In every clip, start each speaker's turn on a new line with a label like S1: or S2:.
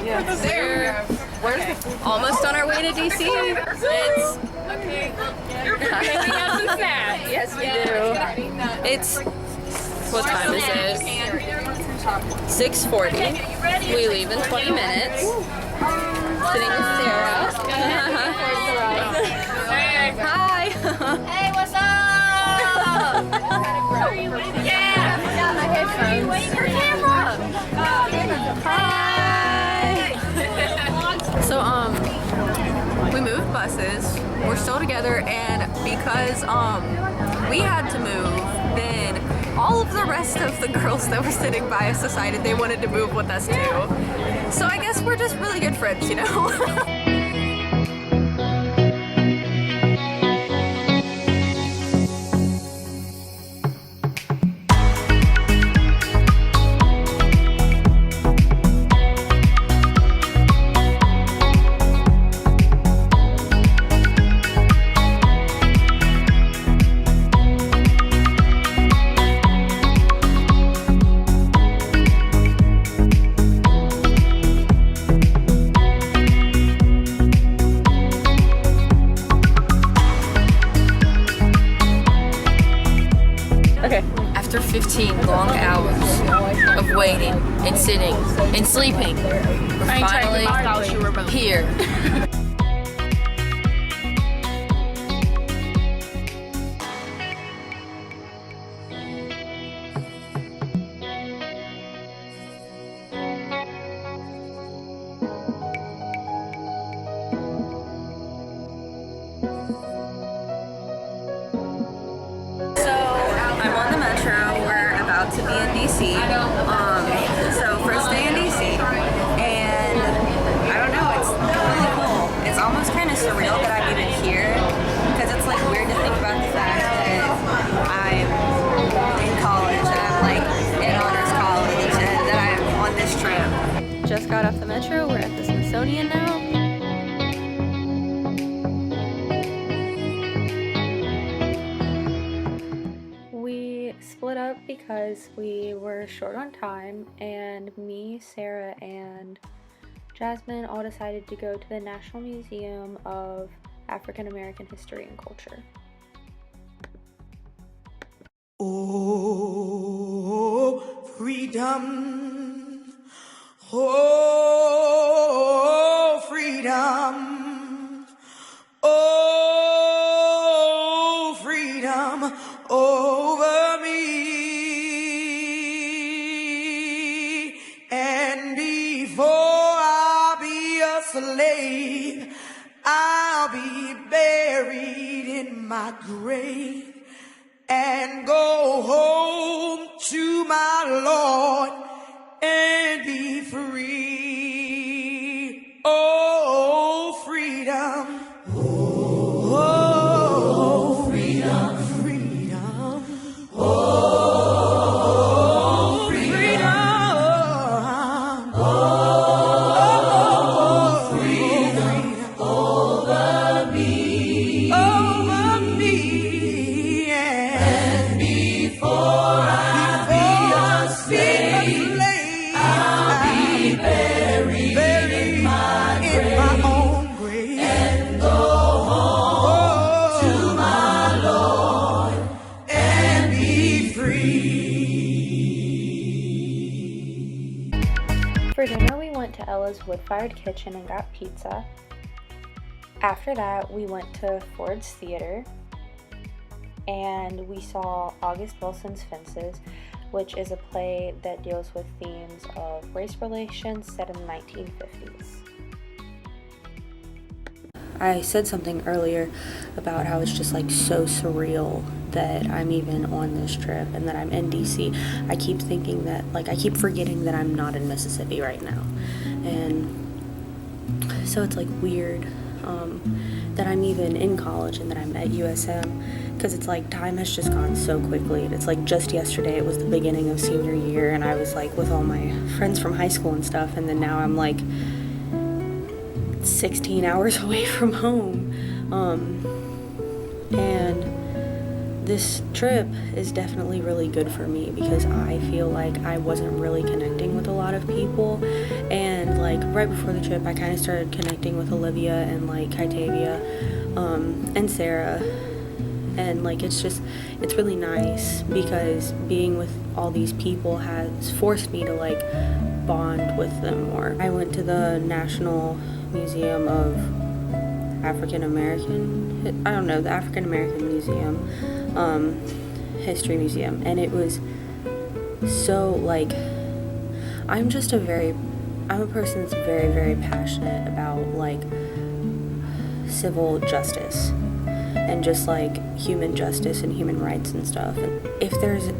S1: We're almost on our way to DC. It's okay. You're picking up some snacks. Yes, we do. It's what time is it? 6:40. We leave in 20 minutes. Sitting with Sarah. Hi.
S2: Hey, what's up? Yeah. Your camera.
S1: Hi. So we moved buses. We're still together, and because we had to move, then all of the rest of the girls that were sitting by us decided they wanted to move with us too. So I guess we're just really good friends, you know? After 15 long hours of waiting and sitting and sleeping, we're finally here. I'm on the metro. We're about to be in DC. So first day in DC, and I don't know, it's really cool. It's almost kind of surreal that I'm even here, because it's like weird to think about the fact that I'm in college, that I'm like in honors college, and that I'm on this trip. Just got off the metro. We're at the Smithsonian now. Split up because we were short on time, and me, Sarah, and Jasmine all decided to go to the National Museum of African American History and Culture.
S3: Oh, freedom. Oh, freedom. Oh, freedom over me. And before I'll be a slave, I'll be buried in my grave and go home to my Lord and be free. Oh, freedom. Oh, freedom. Freedom. Oh, freedom. Oh, freedom over me. Over me. And before I be a slave, I'll be buried in my own grave and go home to my Lord and be free.
S4: For dinner, we went to Ella's wood-fired kitchen and got pizza. After that, we went to Ford's Theater, and we saw August Wilson's Fences, which is a play that deals with themes of race relations set in the 1950s.
S1: I said something earlier about how it's just like so surreal that I'm even on this trip and that I'm in DC. I keep thinking that, like, I keep forgetting that I'm not in Mississippi right now. And so it's like weird that I'm even in college and that I'm at USM, because it's like time has just gone so quickly. And it's like just yesterday it was the beginning of senior year, and I was like with all my friends from high school and stuff, and then now I'm like 16 hours away from home. And this trip is definitely really good for me because I feel like I wasn't really connecting with a lot of people, and like right before the trip I kind of started connecting with Olivia and like Kitavia and Sarah, and like it's really nice because being with all these people has forced me to like bond with them more. I went to the National Museum of African American Museum, History Museum, and it was so like, I'm a person that's very, very passionate about like civil justice and just like human justice and human rights and stuff. And if there's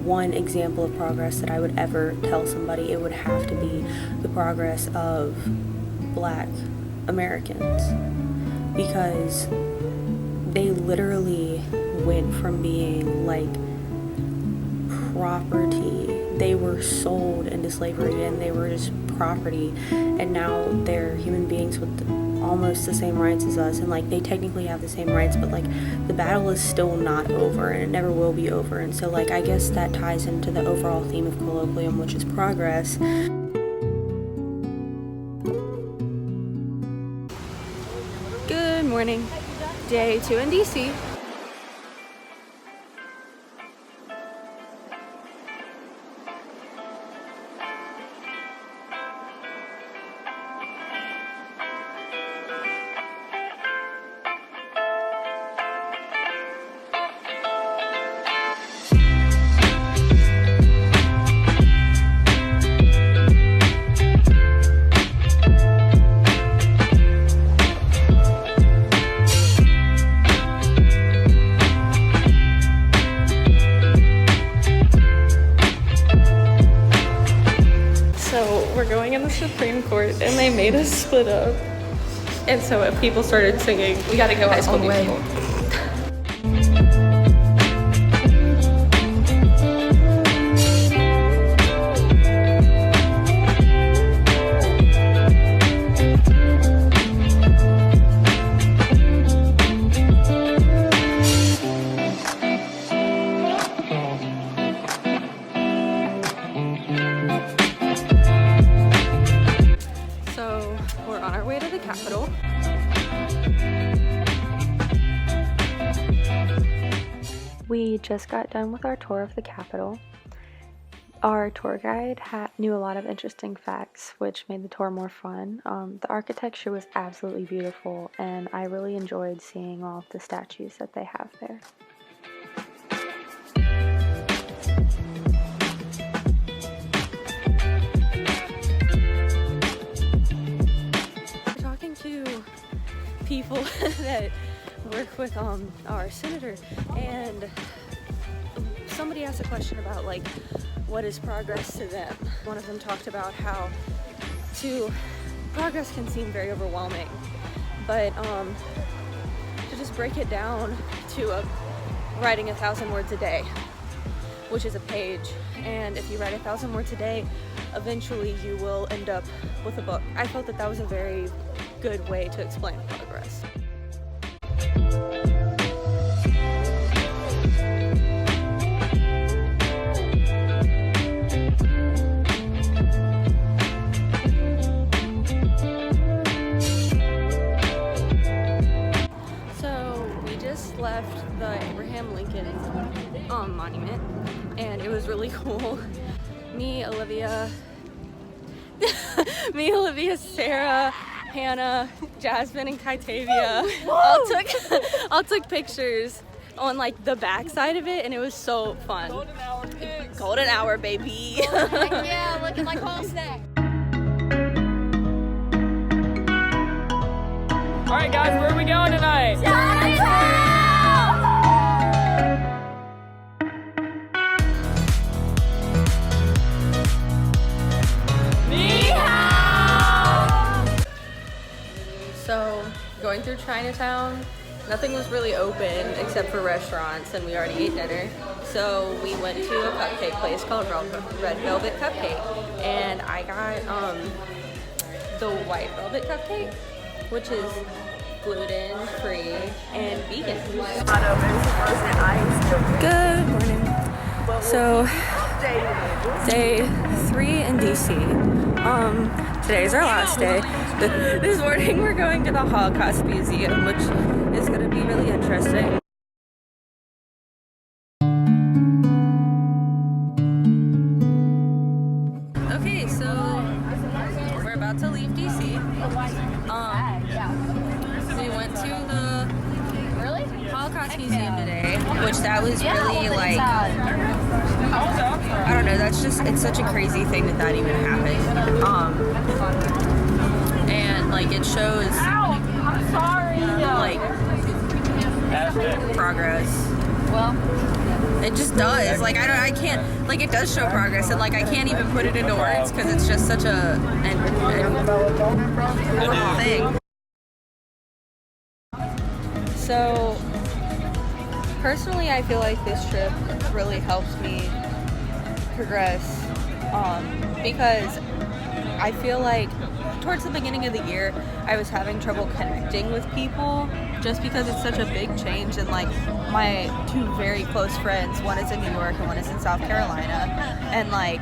S1: one example of progress that I would ever tell somebody, it would have to be the progress of Black Americans, because they literally went from being like property. They were sold into slavery and they were just property, and now they're human beings with almost the same rights as us, and like they technically have the same rights, but like the battle is still not over and it never will be over. And so like I guess that ties into the overall theme of colloquium, which is progress.
S2: Good morning. Day 2 in DC. We're going in the Supreme Court and they made us split up. And so if people started singing, we gotta go High School Musical. We're on our way to the Capitol.
S4: We just got done with our tour of the Capitol. Our tour guide knew a lot of interesting facts, which made the tour more fun. The architecture was absolutely beautiful, and I really enjoyed seeing all of the statues that they have there.
S1: People that work with our senator, and somebody asked a question about like what is progress to them. One of them talked about how progress can seem very overwhelming, but to just break it down to writing 1,000 words a day, which is a page, and if you write 1,000 words a day, eventually you will end up with a book. I felt that that was a very good way to explain progress. So we just left the Abraham Lincoln monument, and it was really cool. Me, Olivia, Sarah, Hannah, Jasmine, and Kitavia all took pictures on like the back side of it, and it was so fun. Golden hour, baby.
S2: Yeah, looking like all snack.
S5: All right, guys, where are we going tonight?
S1: So, going through Chinatown, nothing was really open except for restaurants, and we already ate dinner. So we went to a cupcake place called Red Velvet Cupcake, and I got the white velvet cupcake, which is gluten-free, and vegan. Good morning. So, day 3 in DC. Today is our last day. This morning we're going to the Holocaust Museum, which is going to be really interesting. Okay, so we're about to leave DC. We went to the Holocaust Museum today, which that was really like, I don't know, that's just, it's such a crazy thing that even happened. And like it shows like progress. Well, it just does. Like I can't, like it does show progress, and like I can't even put it into words because it's just such a horrible thing. So personally, I feel like this trip really helps me progress, because I feel like towards the beginning of the year I was having trouble connecting with people just because it's such a big change, and like my 2 very close friends, one is in New York and one is in South Carolina, and like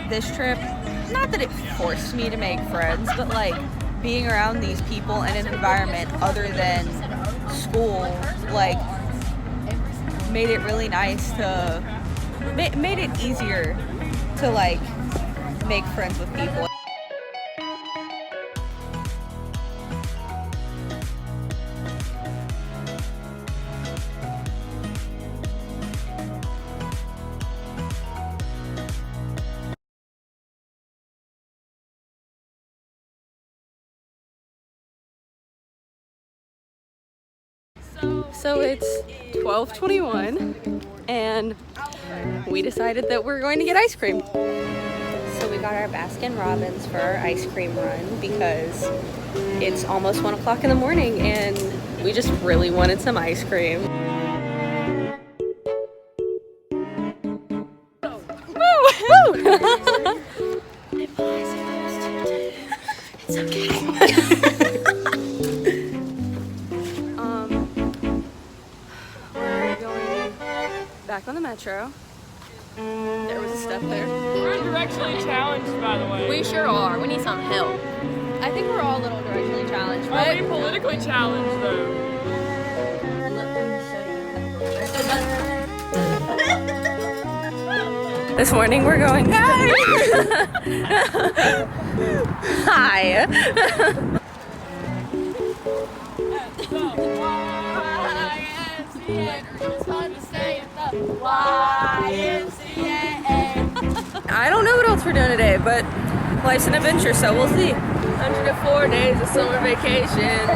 S1: this trip, not that it forced me to make friends, but like being around these people in an environment other than school like made it really nice to made it easier to like make friends with people. So it's 12:21 and we decided that we're going to get ice cream. So we got our Baskin Robbins for our ice cream run because it's almost 1 o'clock in the morning and we just really wanted some ice cream. It's okay. We're going back on the metro. There was a step there.
S5: We're directionally challenged, by the way.
S2: We sure are. We need some help.
S1: I think we're all a little directionally challenged,
S5: Are we politically challenged, though?
S1: This morning we're going. Hi. Hi. I don't know what else we're doing today, but life's an adventure, so we'll see.
S2: 104 days of summer vacation.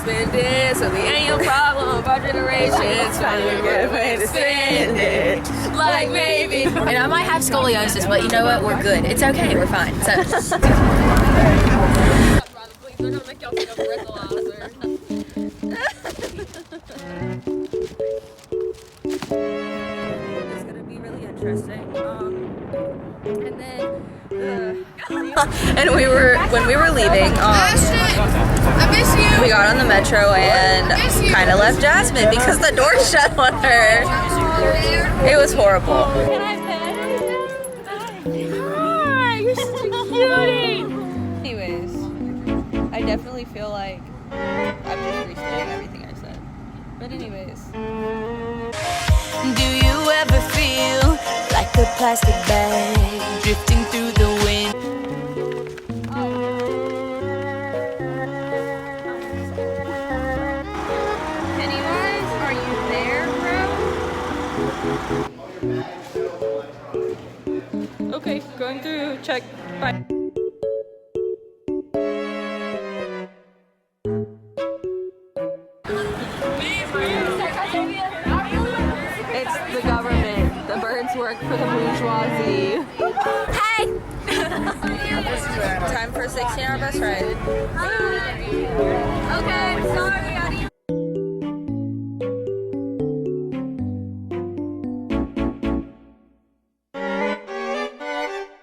S2: Spend it. So the annual problem of our generation is finding a good way to spend it. Like maybe. And I might have scoliosis, but you know what? We're good. It's okay. We're fine. So. They're gonna make y'all think I'm a breathalyzer.
S1: It's gonna be really interesting. And then and when we were leaving,
S6: I miss you.
S1: we got on the metro and kind of left Jasmine because the door shut on her. It was horrible.
S2: Can I pet her? Hi, you're such a cutie.
S1: Anyways, I definitely feel like I'm just restating everything I said. But anyways.
S7: Do you ever feel like a plastic bag drifting through the wind?
S1: Pennywise, are you there, bro? Okay, going through, check, bye. It's the government. The birds work for the bourgeoisie. Hey! Time for 16 our bus ride.
S2: Okay, sorry, I need